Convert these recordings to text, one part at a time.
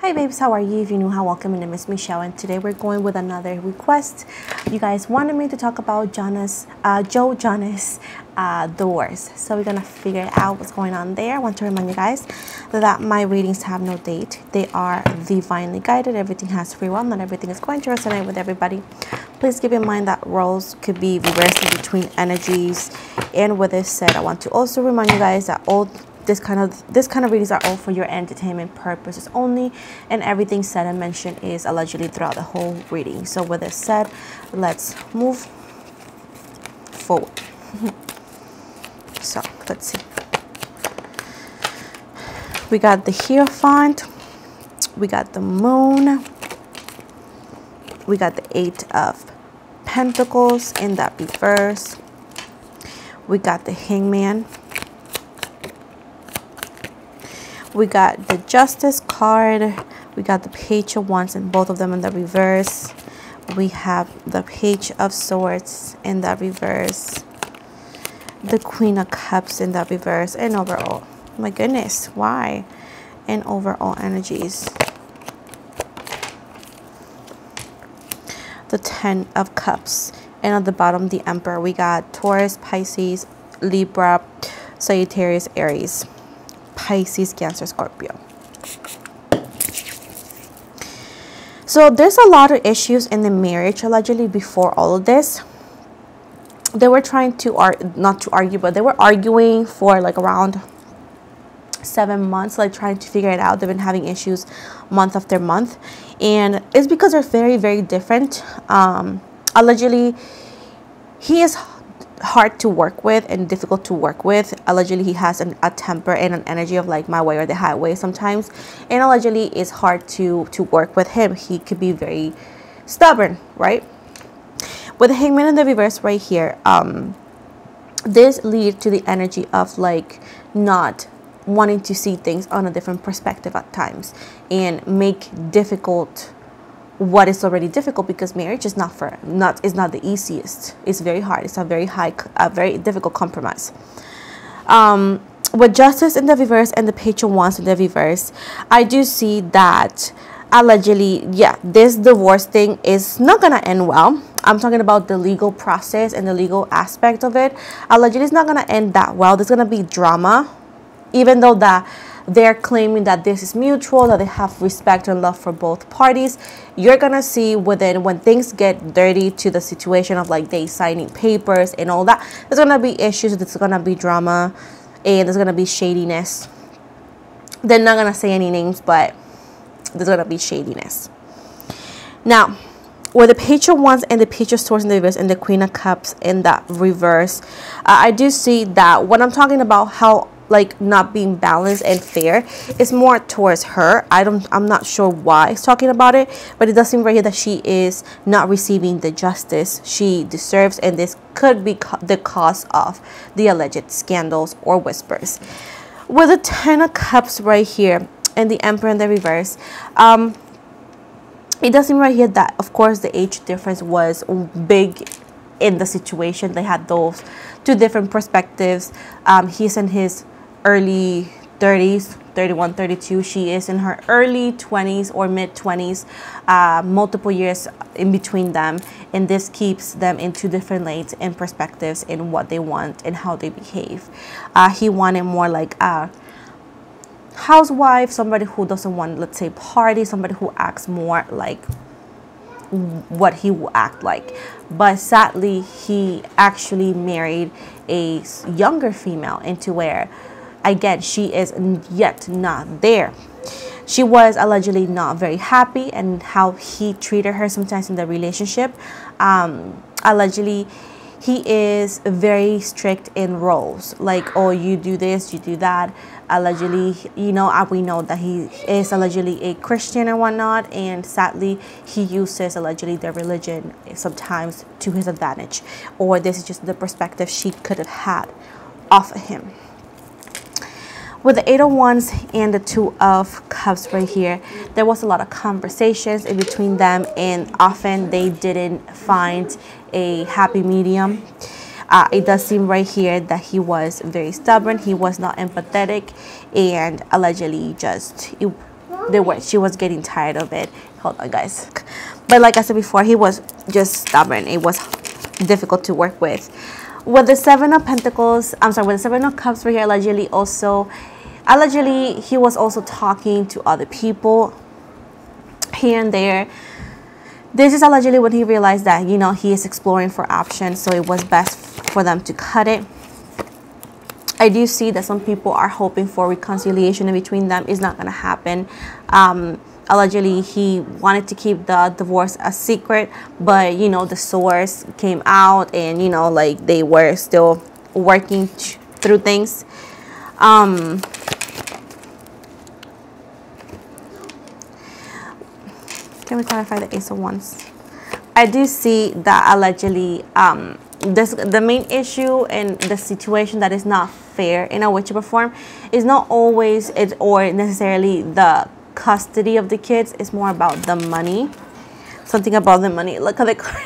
Hi babes, how are you? If you're new, how welcome. My name is Michelle, and today we're going with another request. You guys wanted me to talk about Joe Jonas doors. So we're gonna figure out what's going on there. I want to remind you guys that my readings have no date. They are divinely guided. Everything has free will. Not everything is going to resonate with everybody. Please keep in mind that roles could be reversed in between energies. And with this said, I want to also remind you guys that this kind of readings are all for your entertainment purposes only, and everything said and mentioned is allegedly throughout the whole reading. So with this said, let's move forward. So let's see, we got the Hierophant, we got the Moon, we got the Eight of Pentacles in that reverse, we got the Hangman, we got the Justice card, we got the Page of Wands and both of them in the reverse, we have the Page of Swords in the reverse, the Queen of Cups in the reverse, and overall, my goodness, why? And overall energies, the Ten of Cups, and at the bottom the Emperor. We got Taurus, Pisces, Libra, Sagittarius, Aries, Pisces, Cancer, Scorpio. So there's a lot of issues in the marriage allegedly. Before all of this, they were trying to not to argue, but they were arguing for like around 7 months, like trying to figure it out. They've been having issues month after month, and it's because they're very, very different. Allegedly, he is hard to work with and difficult to work with. Allegedly, he has a temper and an energy of like my way or the highway sometimes, and allegedly it's hard to work with him. He could be very stubborn, right? With the Hangman in the reverse right here, this leads to the energy of like not wanting to see things on a different perspective at times, and make difficult what is already difficult, because marriage is not the easiest. It's very hard. It's a very difficult compromise. With Justice in the reverse and the Page of Wands in the reverse, I do see that allegedly, yeah, this divorce thing is not gonna end well. I'm talking about the legal process and the legal aspect of it. Allegedly, it's not gonna end that well. There's gonna be drama, even though that they're claiming that this is mutual, that they have respect and love for both parties. You're gonna see when things get dirty to the situation of like they signing papers and all that, there's gonna be issues, there's gonna be drama, and there's gonna be shadiness. They're not gonna say any names, but there's gonna be shadiness. Now, with the Page of Wands and the Page of Swords in the reverse and the Queen of Cups in that reverse, I do see that when I'm talking about how like not being balanced and fair, it's more towards her. I'm not sure why it's talking about it, but it does seem right here that she is not receiving the justice she deserves, and this could be the cause of the alleged scandals or whispers. With the Ten of Cups right here and the Emperor in the reverse, it does seem right here that of course the age difference was big in the situation. They had those two different perspectives. He's in his early 30s, 31, 32. She is in her early 20s or mid 20s, multiple years in between them, and this keeps them in two different lanes and perspectives in what they want and how they behave. He wanted more like a housewife, somebody who doesn't want, let's say, party, somebody who acts more like what he will act like. But sadly, he actually married a younger female, into where again she is yet not there. She was allegedly not very happy and how he treated her sometimes in the relationship. Allegedly, he is very strict in roles, like, oh, you do this, you do that. Allegedly, you know, we know that he is allegedly a Christian and whatnot, and sadly he uses allegedly their religion sometimes to his advantage, or this is just the perspective she could have had off of him. With the Eight of Wands and the Two of Cups right here, there was a lot of conversations in between them, and often they didn't find a happy medium. It does seem right here that he was very stubborn. He was not empathetic, and allegedly just she was getting tired of it. Hold on, guys. But like I said before, he was just stubborn. It was difficult to work with. With the Seven of Pentacles, I'm sorry, with the Seven of Cups right here, allegedly he was also talking to other people here and there. This is allegedly when he realized that, you know, he is exploring for options, so it was best for them to cut it. I do see that some people are hoping for reconciliation in between them. It's not going to happen. Allegedly, he wanted to keep the divorce a secret, but, you know, the source came out and, you know, like they were still working through things. Let me clarify the Ace of Wands. I do see that allegedly the main issue and the situation that is not fair in a way to perform is not always or necessarily the custody of the kids. It's more about the money. Something about the money. Look at the card.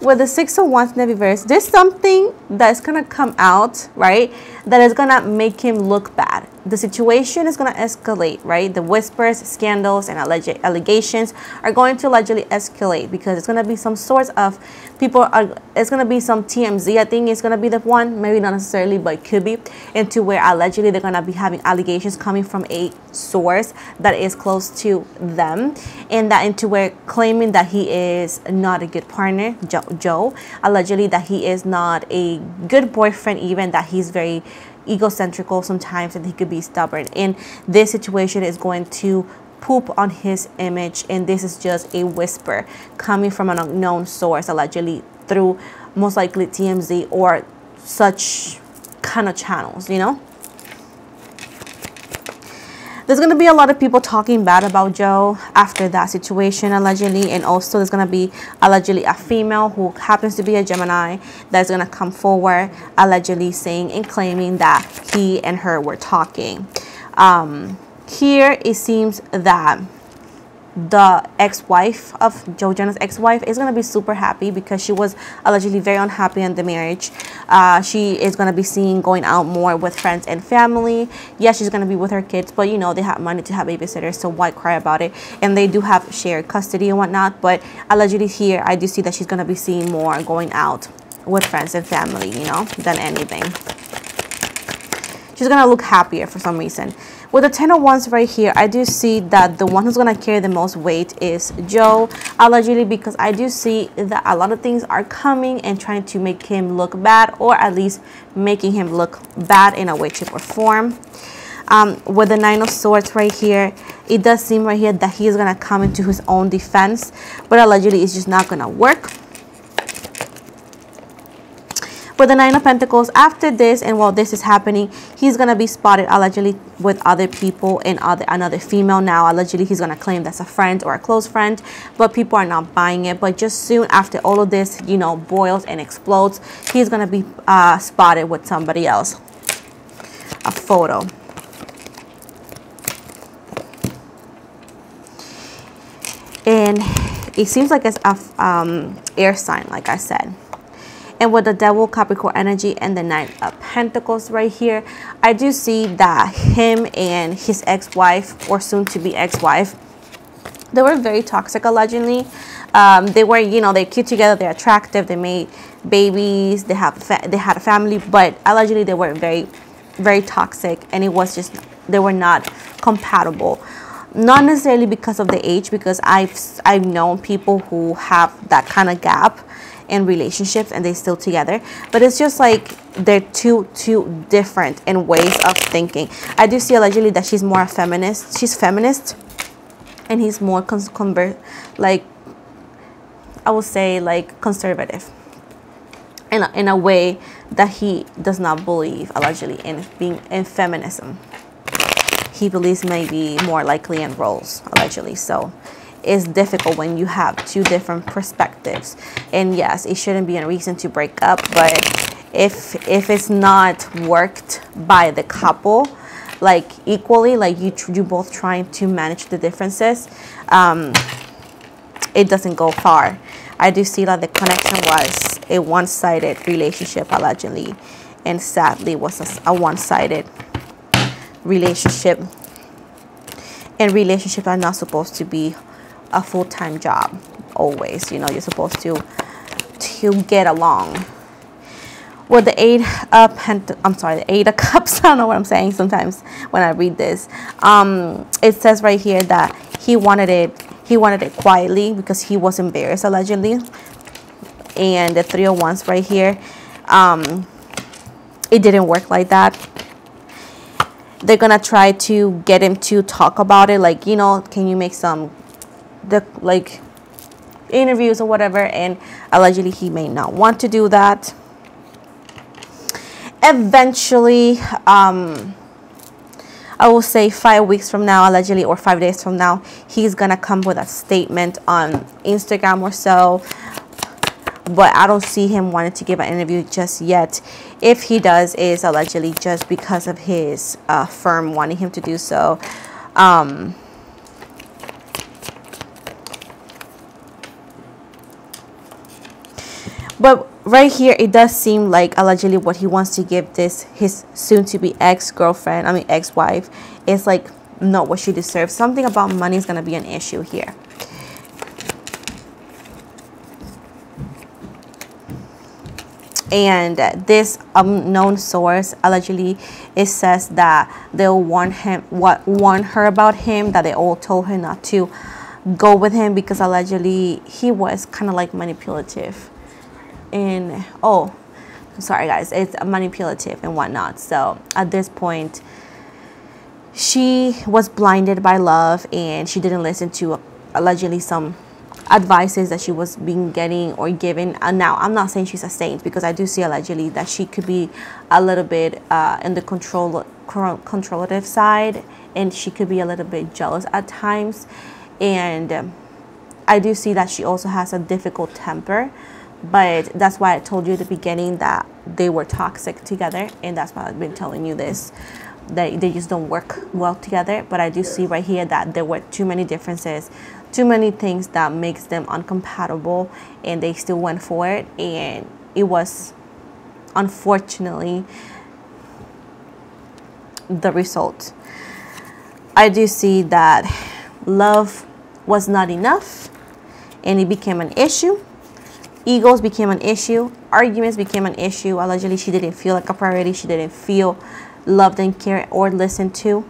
With the Six of Wands in the reverse, there's something that's gonna come out, right, that is gonna make him look bad. The situation is gonna escalate, right? The whispers, scandals, and alleged allegations are going to allegedly escalate because it's gonna be some sorts of it's gonna be some TMZ. I think it's gonna be the one, maybe not necessarily, but it could be, into where allegedly they're gonna be having allegations coming from a source that is close to them, and that into where claiming that he is not a good partner, Joe, allegedly that he is not a good boyfriend, even that he's very egocentrical sometimes, and he could be stubborn. And this situation is going to poop on his image, and this is just a whisper coming from an unknown source, allegedly through most likely TMZ or such kind of channels, you know. There's going to be a lot of people talking bad about Joe after that situation, allegedly. And also there's going to be allegedly a female who happens to be a Gemini that's going to come forward, allegedly saying and claiming that he and her were talking. Here it seems that the ex-wife of Joe Jonas' ex-wife is going to be super happy because she was allegedly very unhappy in the marriage. She is going to be seen going out more with friends and family. Yes, she's going to be with her kids, but you know, they have money to have babysitters, so why cry about it? And they do have shared custody and whatnot, but allegedly here I do see that she's going to be seen more going out with friends and family, you know, than anything. She's going to look happier for some reason. With the Ten of Wands right here, I do see that the one who's going to carry the most weight is Joe, allegedly, because I do see that a lot of things are coming and trying to make him look bad, or at least making him look bad in a way, shape, or form. With the Nine of Swords right here, it does seem right here that he is going to come into his own defense, but allegedly it's just not going to work. With the Nine of Pentacles, after this and while this is happening, he's going to be spotted allegedly with other people and another female. Now allegedly he's going to claim that's a friend or a close friend, but people are not buying it. But just soon after all of this, you know, boils and explodes, he's going to be spotted with somebody else. A photo. And it seems like it's a air sign, like I said. And with the Devil, Capricorn energy, and the Knight of Pentacles right here, I do see that him and his ex-wife, or soon-to-be ex-wife, they were very toxic, allegedly. They were, you know, they're cute together, they're attractive, they made babies, they had a family, but allegedly they were very, very toxic, and it was just, they were not compatible. Not necessarily because of the age, because I've known people who have that kind of gap in relationships and they're still together, but it's just like they're too different in ways of thinking. I do see allegedly that she's more a feminist. She's feminist, and he's more like, I would say, like conservative in a way that he does not believe allegedly in being in feminism. He believes maybe more likely in roles, allegedly. So it's difficult when you have two different perspectives. And yes, it shouldn't be a reason to break up, but if it's not worked by the couple, like equally, like you both trying to manage the differences, it doesn't go far. I do see that the connection was a one-sided relationship, allegedly, and sadly was a one-sided relationship. And relationships are not supposed to be a full-time job always. You know, you're supposed to get along. With the the Eight of Cups, I don't know what I'm saying sometimes when I read this. It says right here that he wanted it quietly because he was embarrassed, allegedly. And the Three of Wands right here, it didn't work like that. They're gonna try to get him to talk about it, like, you know, can you make some interviews or whatever, and allegedly he may not want to do that. Eventually, I will say 5 weeks from now, allegedly, or 5 days from now, he's gonna come with a statement on Instagram or so. But I don't see him wanting to give an interview just yet. If he does, is allegedly just because of his firm wanting him to do so. But right here, it does seem like allegedly what he wants to give his soon-to-be ex-girlfriend, ex-wife, is like not what she deserves. Something about money is going to be an issue here. And this unknown source, allegedly, it says that they'll warn her about him, that they all told her not to go with him because allegedly he was kind of like manipulative. And sorry guys, it's manipulative and whatnot. So at this point, she was blinded by love and she didn't listen to allegedly some advices that she was being getting or given. And now I'm not saying she's a saint, because I do see allegedly that she could be a little bit in the controlative side, and she could be a little bit jealous at times. And I do see that she also has a difficult temper. But that's why I told you at the beginning that they were toxic together, and that's why I've been telling you this, that they just don't work well together. But I do see right here that there were too many differences, too many things that makes them incompatible, and they still went for it. And it was unfortunately the result. I do see that love was not enough, and it became an issue. Egos became an issue. Arguments became an issue. Allegedly, she didn't feel like a priority. She didn't feel loved and cared or listened to.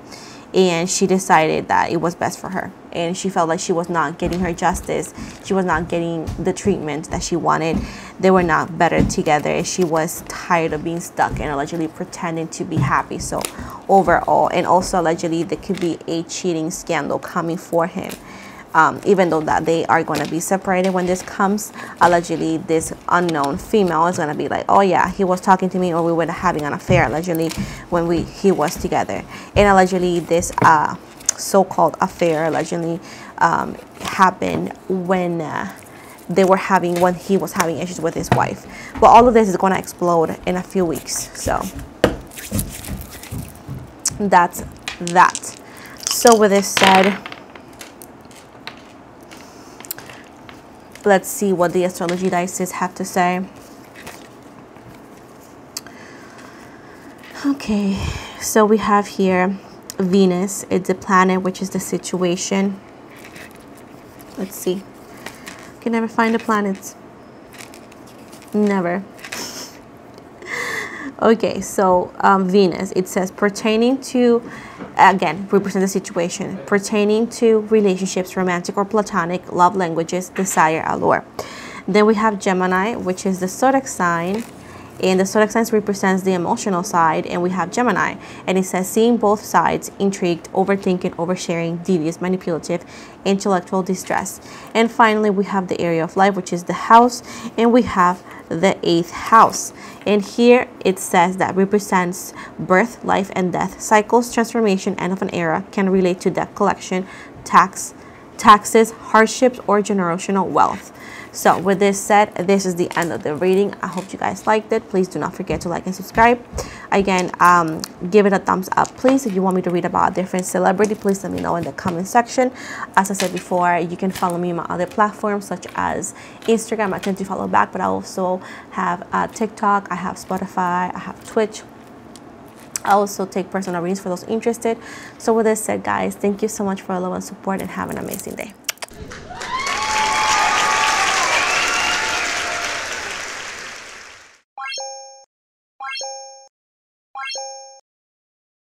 And she decided that it was best for her. And she felt like she was not getting her justice. She was not getting the treatment that she wanted. They were not better together. She was tired of being stuck and allegedly pretending to be happy. So overall, and also allegedly, there could be a cheating scandal coming for him. Even though that they are going to be separated when this comes, allegedly this unknown female is going to be like, oh yeah, he was talking to me, or we were having an affair allegedly when he was together. And allegedly this so-called affair allegedly happened when when he was having issues with his wife. But all of this is going to explode in a few weeks. So that's that. So with this said, let's see what the astrology dices have to say. Okay, so we have here Venus. It's a planet, which is the situation. Let's see. Can never find the planets. Never. Okay, so Venus, it says pertaining to, again, represent the situation, pertaining to relationships, romantic or platonic, love languages, desire, allure. Then we have Gemini, which is the zodiac sign, and the zodiac sign represents the emotional side. And we have Gemini, and it says seeing both sides, intrigued, overthinking, oversharing, devious, manipulative, intellectual distress. And finally, we have the area of life, which is the house, and we have the 8th house. And here it says that represents birth, life, and death, cycles, transformation, end of an era, can relate to debt collection, taxes, hardships, or generational wealth. So with this said, this is the end of the reading. I hope you guys liked it. Please do not forget to like and subscribe. Again, give it a thumbs up, please. If you want me to read about a different celebrity, please let me know in the comment section. As I said before, you can follow me on my other platforms such as Instagram. I tend to follow back, but I also have TikTok, I have Spotify, I have Twitch. I also take personal readings for those interested. So with this said, guys, thank you so much for your love and support, and have an amazing day.